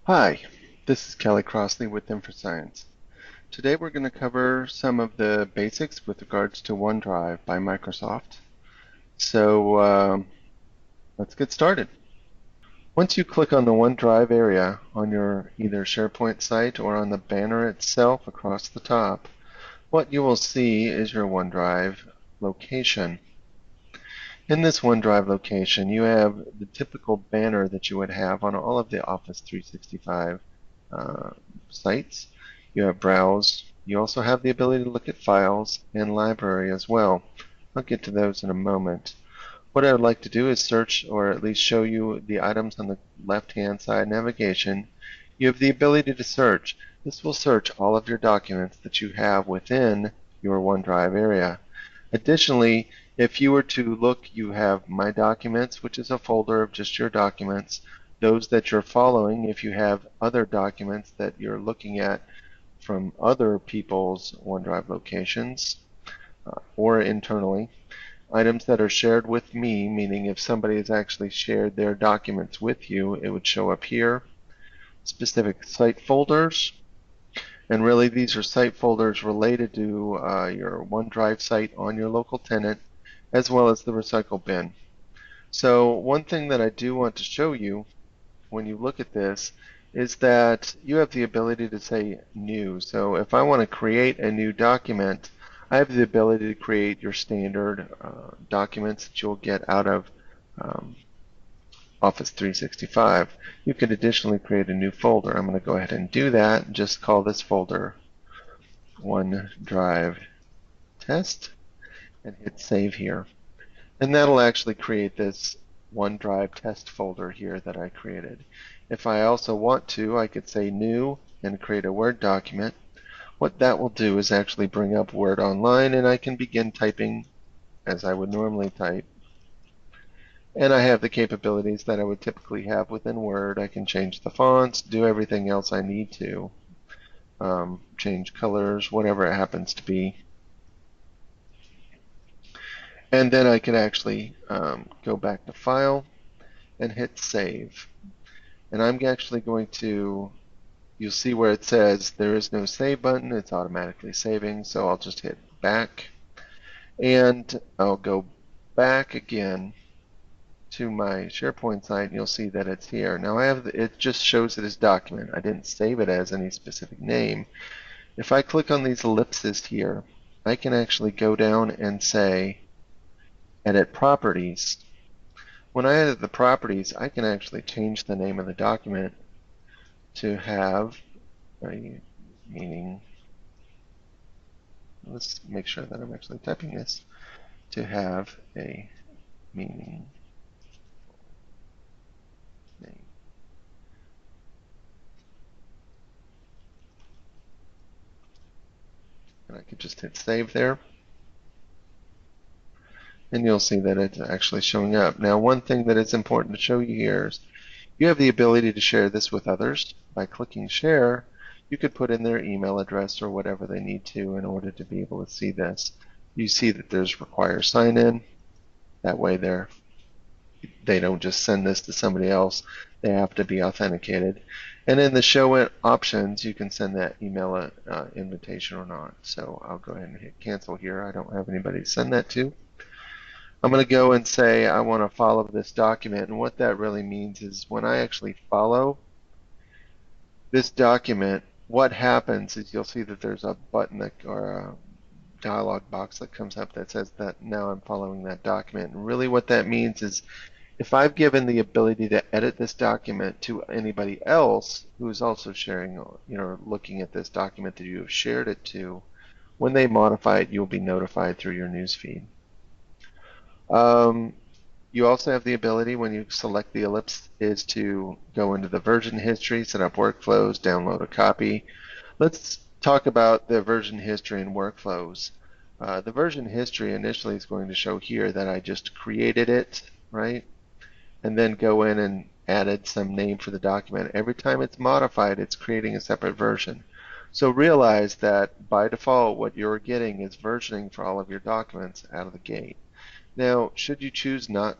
Hi, this is Kelly Crossley with InfraScience. Today we're going to cover some of the basics with regards to OneDrive by Microsoft. So let's get started. Once you click on the OneDrive area on your either SharePoint site or on the banner itself across the top, what you will see is your OneDrive location. In this OneDrive location, you have the typical banner that you would have on all of the Office 365 sites. You have Browse. You also have the ability to look at files and library as well. I'll get to those in a moment. What I would like to do is search, or at least show you the items on the left-hand side navigation. You have the ability to search. This will search all of your documents that you have within your OneDrive area. Additionally, if you were to look, you have My Documents, which is a folder of just your documents. Those that you're following, if you have other documents that you're looking at from other people's OneDrive locations or internally. Items that are shared with me, meaning if somebody has actually shared their documents with you, it would show up here. Specific site folders, and really these are site folders related to your OneDrive site on your local tenant, as well as the recycle bin. So one thing that I do want to show you when you look at this is that you have the ability to say new. So if I want to create a new document, I have the ability to create your standard documents that you'll get out of um, Office 365. You could additionally create a new folder. I'm going to go ahead and do that. Just call this folder OneDrive Test and hit save here. And that'll actually create this OneDrive test folder here that I created. If I also want to, I could say new and create a Word document. What that will do is actually bring up Word Online, and I can begin typing as I would normally type. And I have the capabilities that I would typically have within Word. I can change the fonts, do everything else I need to, change colors, whatever it happens to be. And then I can actually go back to File and hit Save. And I'm actually going to, you'll see where it says there is no save button, it's automatically saving, so I'll just hit back and I'll go back again to my SharePoint site and you'll see that it's here. Now it just shows it as document. I didn't save it as any specific name. If I click on these ellipses here, I can actually go down and say edit properties. When I edit the properties, I can actually change the name of the document to have a meaning. Let's make sure that I'm actually typing this. To have a meaning name. And I could just hit save there. And you'll see that it's actually showing up. Now, one thing that is important to show you here is you have the ability to share this with others. By clicking share, you could put in their email address or whatever they need to in order to be able to see this. You see that there's require sign in. That way they don't just send this to somebody else. They have to be authenticated. And in the show it options, you can send that email invitation or not. So I'll go ahead and hit cancel here. I don't have anybody to send that to. I'm going to go and say I want to follow this document. And what that really means is when I actually follow this document, what happens is you'll see that there's a button that, or a dialog box that comes up that says that now I'm following that document. And really what that means is if I've given the ability to edit this document to anybody else who is also sharing, looking at this document that you have shared it to, when they modify it, you'll be notified through your newsfeed. You also have the ability when you select the ellipse is to go into the version history, set up workflows, download a copy. Let's talk about the version history and workflows. The version history initially is going to show here that I just created it, right? And then go in and added some name for the document. Every time it's modified, it's creating a separate version. So realize that by default, what you're getting is versioning for all of your documents out of the gate. Now, should you choose not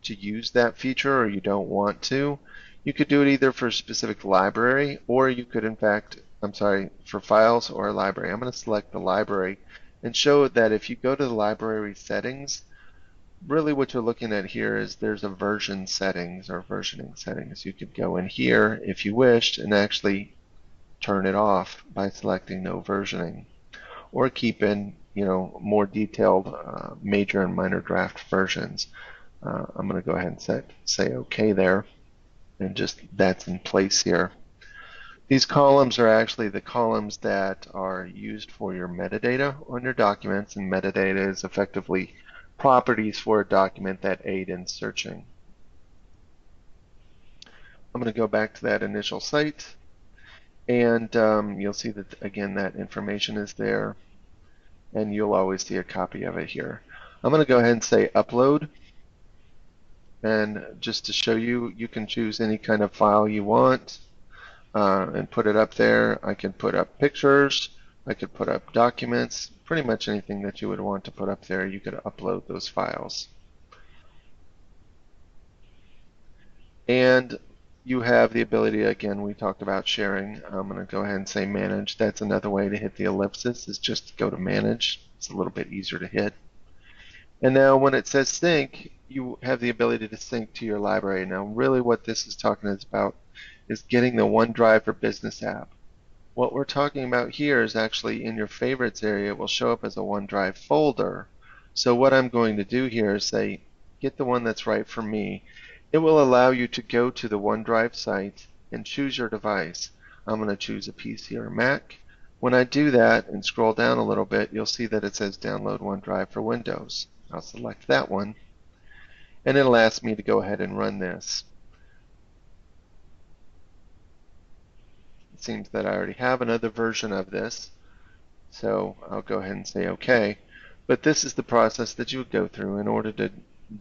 to use that feature or you don't want to, You could do it either for a specific library, or you could, in fact, I'm sorry, for files or a library. I'm going to select the library and show that if you go to the library settings, really what you're looking at here is there's a version settings or versioning settings. You could go in here if you wished and actually turn it off by selecting no versioning, or keep in more detailed major and minor draft versions. I'm going to go ahead and say OK there, and just that's in place here. These columns are actually the columns that are used for your metadata on your documents, and metadata is effectively properties for a document that aid in searching. I'm going to go back to that initial site, and you'll see that again that information is there, and you'll always see a copy of it here. I'm going to go ahead and say upload, and just to show you, you can choose any kind of file you want and put it up there. I can put up pictures, I could put up documents, pretty much anything that you would want to put up there, you could upload those files. And you have the ability, again, we talked about sharing. I'm going to go ahead and say manage. That's another way to hit the ellipsis, is just to go to manage. It's a little bit easier to hit. And now when it says sync, you have the ability to sync to your library. Now really what this is talking about is getting the OneDrive for Business app. What we're talking about here is actually in your favorites area, it will show up as a OneDrive folder. So what I'm going to do here is say, get the one that's right for me. It will allow you to go to the OneDrive site and choose your device. I'm going to choose a PC or Mac. When I do that and scroll down a little bit, you'll see that it says download OneDrive for Windows. I'll select that one, and it'll ask me to go ahead and run this. It seems that I already have another version of this, so I'll go ahead and say OK. But this is the process that you would go through in order to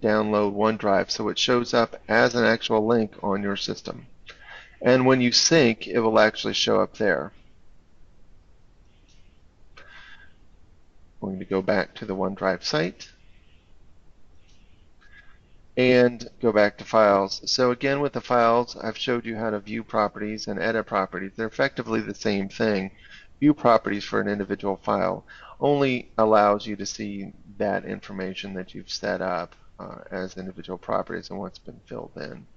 download OneDrive, so it shows up as an actual link on your system. And when you sync, it will actually show up there. I'm going to go back to the OneDrive site and go back to files. So again, with the files, I've showed you how to view properties and edit properties. They're effectively the same thing. View properties for an individual file only allows you to see that information that you've set up as individual properties and what's been filled in.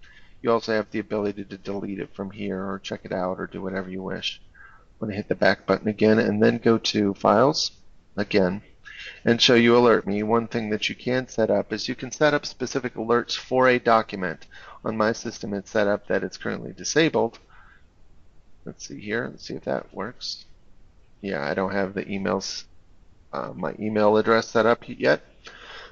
You also have the ability to delete it from here or check it out or do whatever you wish. I'm going to hit the back button again and then go to Files again and show you Alert Me. One thing that you can set up is you can set up specific alerts for a document. On my system it's set up that it's currently disabled. Let's see here, let's see if that works. Yeah, I don't have the emails, my email address set up yet.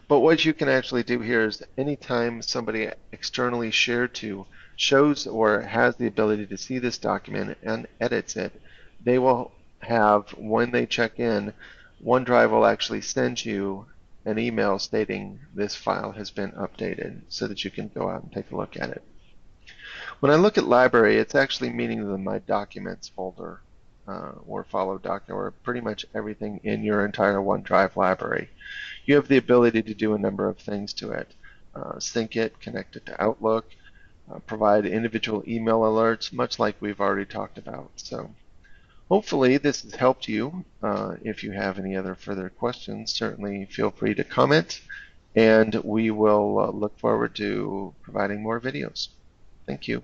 But what you can actually do here is anytime somebody externally shared to shows or has the ability to see this document and edits it, they will have, when they check in, OneDrive will actually send you an email stating this file has been updated so that you can go out and take a look at it. When I look at library, it's actually meaning the My Documents folder or follow document, or pretty much everything in your entire OneDrive library. You have the ability to do a number of things to it. Sync it, connect it to Outlook, provide individual email alerts, much like we've already talked about. So hopefully this has helped you. If you have any other further questions, certainly feel free to comment, and we will look forward to providing more videos. Thank you.